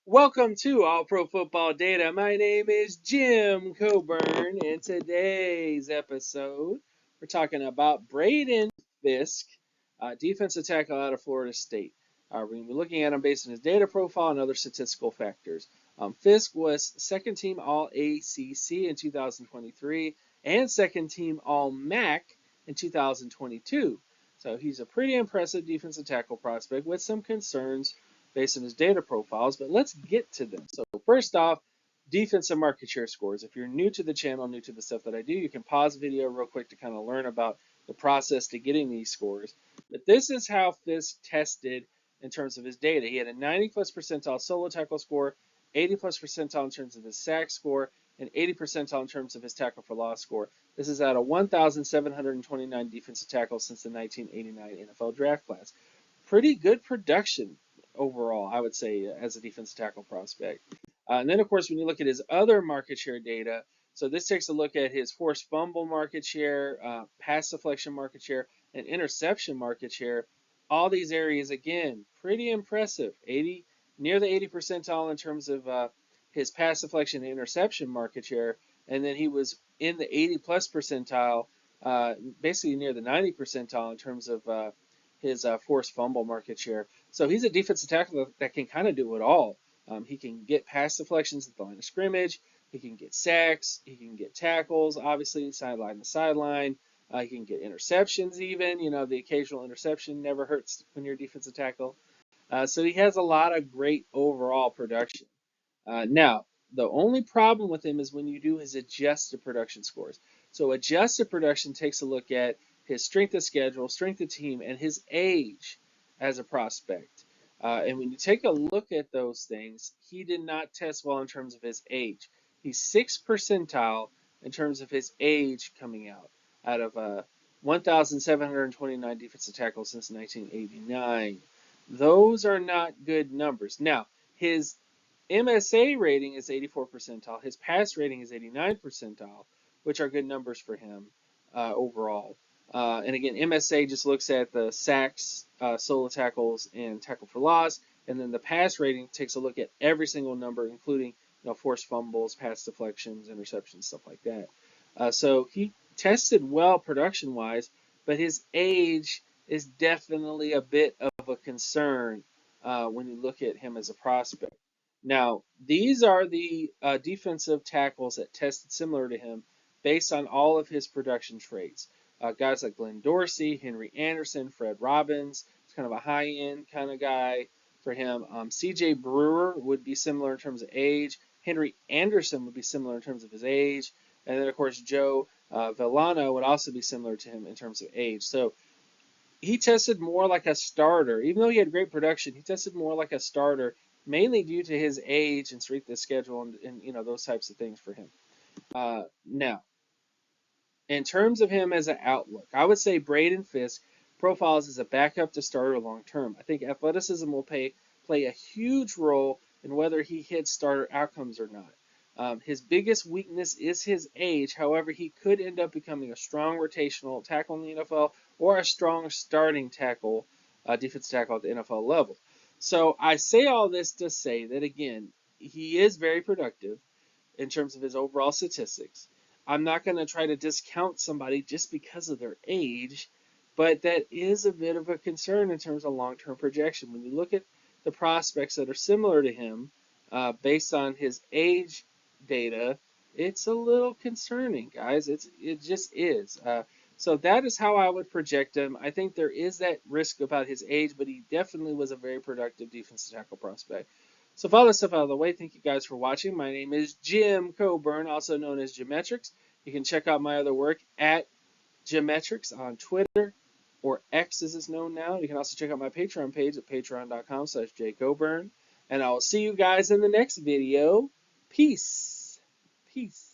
Welcome to All Pro Football Data. My name is Jim Coburn. In today's episode, we're talking about Braden Fiske, defensive tackle out of Florida State. We're going to be looking at him based on his data profile and other statistical factors. Fiske was second team All ACC in 2023 and second team All MAC in 2022. So he's a pretty impressive defensive tackle prospect with some concerns based on his data profiles, but let's get to them. So first off, defensive market share scores. If you're new to the channel, new to the stuff that I do, you can pause the video real quick to kind of learn about the process to getting these scores. But this is how Fiske tested in terms of his data. He had a 90 plus percentile solo tackle score, 80 plus percentile in terms of his sack score, and 80 percentile in terms of his tackle for loss score. This is out of 1,729 defensive tackles since the 1989 NFL draft class. Pretty good production overall, I would say, as a defensive tackle prospect. And then, of course, when you look at his other market share data, so this takes a look at his forced fumble market share, pass deflection market share, and interception market share. All these areas, again, pretty impressive. Near the 80 percentile in terms of his pass deflection and interception market share, and then he was in the 80 plus percentile, basically near the 90 percentile in terms of his forced fumble market share. So he's a defensive tackle that can kind of do it all. He can get pass deflections at the line of scrimmage. He can get sacks. He can get tackles, obviously, sideline to sideline. He can get interceptions even. You know, the occasional interception never hurts when you're a defensive tackle. So he has a lot of great overall production. Now, the only problem with him is when you do his adjusted production scores. So adjusted production takes a look at his strength of schedule, strength of team, and his age as a prospect. And when you take a look at those things, he did not test well in terms of his age. He's 6th percentile in terms of his age coming out of 1,729 defensive tackles since 1989. Those are not good numbers. Now, his MSA rating is 84 percentile. His pass rating is 89 percentile, which are good numbers for him overall. And again, MSA just looks at the sacks, solo tackles, and tackle for loss. And then the pass rating takes a look at every single number, including forced fumbles, pass deflections, interceptions, stuff like that. So he tested well production-wise, but his age is definitely a bit of a concern when you look at him as a prospect. Now, these are the defensive tackles that tested similar to him based on all of his production traits. Guys like Glenn Dorsey, Henry Anderson, Fred Robbins. It's kind of a high-end kind of guy for him. C.J. Brewer would be similar in terms of age. Henry Anderson would be similar in terms of his age. And then, of course, Joe Villano would also be similar to him in terms of age. So he tested more like a starter. Even though he had great production, he tested more like a starter, mainly due to his age and strength of schedule and those types of things for him. Now, in terms of him as an outlook, I would say Braden Fiske profiles as a backup to starter long term. I think athleticism will play a huge role in whether he hits starter outcomes or not. His biggest weakness is his age. However, he could end up becoming a strong rotational tackle in the NFL or a strong starting tackle, defensive tackle at the NFL level. So I say all this to say that, again, he is very productive in terms of his overall statistics. I'm not going to try to discount somebody just because of their age, but that is a bit of a concern in terms of long-term projection. When you look at the prospects that are similar to him based on his age data, it's a little concerning, guys. It just is. So that is how I would project him. I think there is that risk about his age, but he definitely was a very productive defensive tackle prospect. So with all this stuff out of the way, thank you guys for watching. My name is Jim Coburn, also known as Geometrics. You can check out my other work at Geometrics on Twitter, or X as it's known now. You can also check out my Patreon page at patreon.com/jcoburn. And I will see you guys in the next video. Peace. Peace.